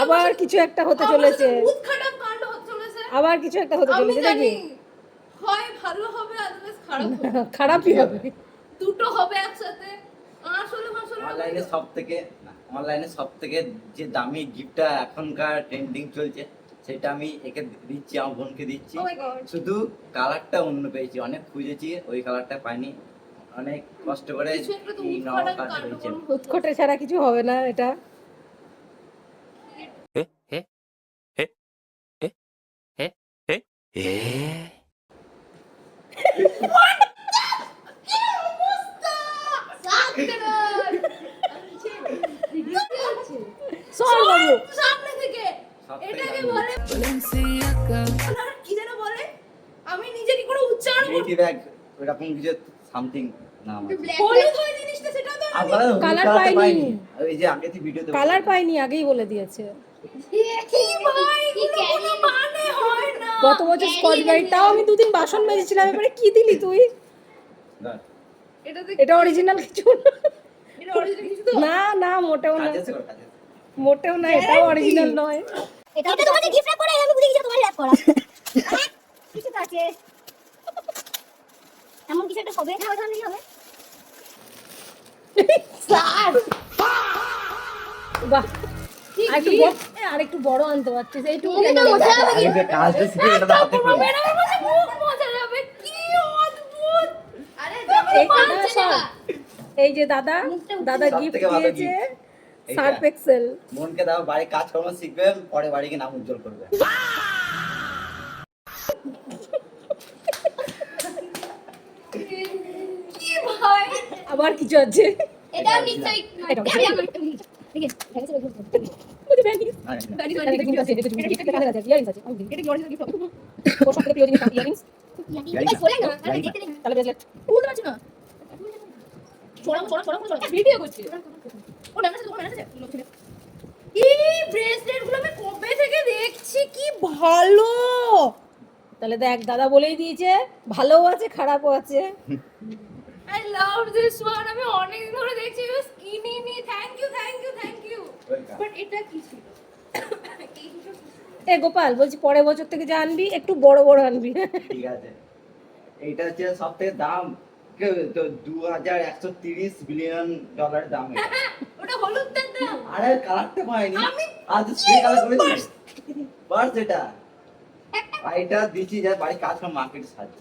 আবার কিছু একটা হতে চলেছে, খারাপ কাণ্ড হতে চলেছে, আবার কিছু একটা হতে চলেছে দেখি। হয় ভালো হবে আদারওয়াইজ খারাপ হবে, খারাপই হবে, দুটো হবে একসাথে। আসলে অনলাইনে সবথেকে যে দামি গিফটটা এখনকার ট্রেন্ডিং চলছে সেটা আমি একে দিচ্ছি, আমার বোনকে দিচ্ছি। শুধু কালারটা অন্য পেয়েছি, অনেক খুঁজেছি ওই কালারটা পাইনি, অনেক কষ্ট করে এই নরম কালারটা পেয়েছি। উৎকটে ছাড়া কিছু হবে না এটা। সামনে থেকে এটাকে বলে কি যেন বলে, আমি নিজে কি করে উচ্চারণ করব, এই ব্যাগ এরকম কিছু সামথিং নাম আছে। হলুদ হয় জিনিসটা, সেটা তো আমরা কালার পাইনি, ওই যে আগে থেকে ভিডিওতে কালার পাইনি, আগেই বলে দিয়েছে। কি ভাই, কোনো মানে হয় না। গত বছর স্কচ ব্রাইট, তাও আমি দুদিন বাসন মেজেছিলাম, এবারে কি দিলি তুই? এটা অরিজিনাল কিছু না। এটা অরিজিনাল কিছু তো না না, মোটেও না, কাজ আছে কাজ আছে। মোটেও না, এটাও অরিজিনাল নয়। এটা তোমাকে গিফট র‍্যাপ করা, আমি বুঝে গেছি তোমার র‍্যাপ করা। কিছু তো আছে, এমন কিছু একটা হবে না, ওই ধরনেরই হবে। স্যার বাহ, আরেকটু বড় আনতে পারছিস, এইটুকু এটা মজা হবে। আগে যে কাজটা শিখে এটা তো হাতে করে ম্যাডামের কাছে খুব মজা যাবে, কি অদ্ভুত। আরে এই যে দাদা গিফট সবথেকে ভালো দিয়েছে gift। সার্ফ এইটা। এক্সেল। মনকে দাও, বাড়ি কাজকর্ম শিখবে, পরে বাড়িকে নাম উজ্জ্বল করবে। কি ভাই, আবার কিছু আছে, এটা নিশ্চয়ই এটা আমি আমার একটা ঠিক আছে, ঠিক আছে। বুঝি ব্যান্ড হ্যাঁ, এটা কিন্তু আছে, এটা কাছে আছে, ইয়ারিংস আছে, এটা কি অরিজিনাল গিফট হবে? ওর সবথেকে প্রিয় জিনিস ইয়ারিংস, এটা বলে না, আরে দেখতে দে। তাহলে ব্রেসলেট। বলতে পারছি না, ছড়া ভিডিও করছি। ও ম্যাম আছে, তোমার ম্যাম আছে, এই ব্রেসলেট গুলো আমি কবে থেকে দেখছি, কি ভালো। তাহলে দেখ, দাদা বলেই দিয়েছে, ভালোও আছে খারাপও আছে। আই লাভ দিস ওয়ান, আমি অনেক দিন ধরে দেখছি, you skinny me, thank you thank you thank you. But এটা কি ছিল? এ গোপাল, বলছি পরের বছর থেকে যা আনবি একটু বড় বড় আনবি। ঠিক আছে। এইটা হচ্ছে সবথেকে দাম, তো 2130 বিলিয়ন ডলার দাম এটা। ওটা হলুদটার দাম। আরে কালারটা পাইনি, আমি- আজ স্প্রে কালার করেছিস বাস এটা। আর এটা দিচ্ছি যা বাড়ি কাজ করে মার্কেট সাহায্য।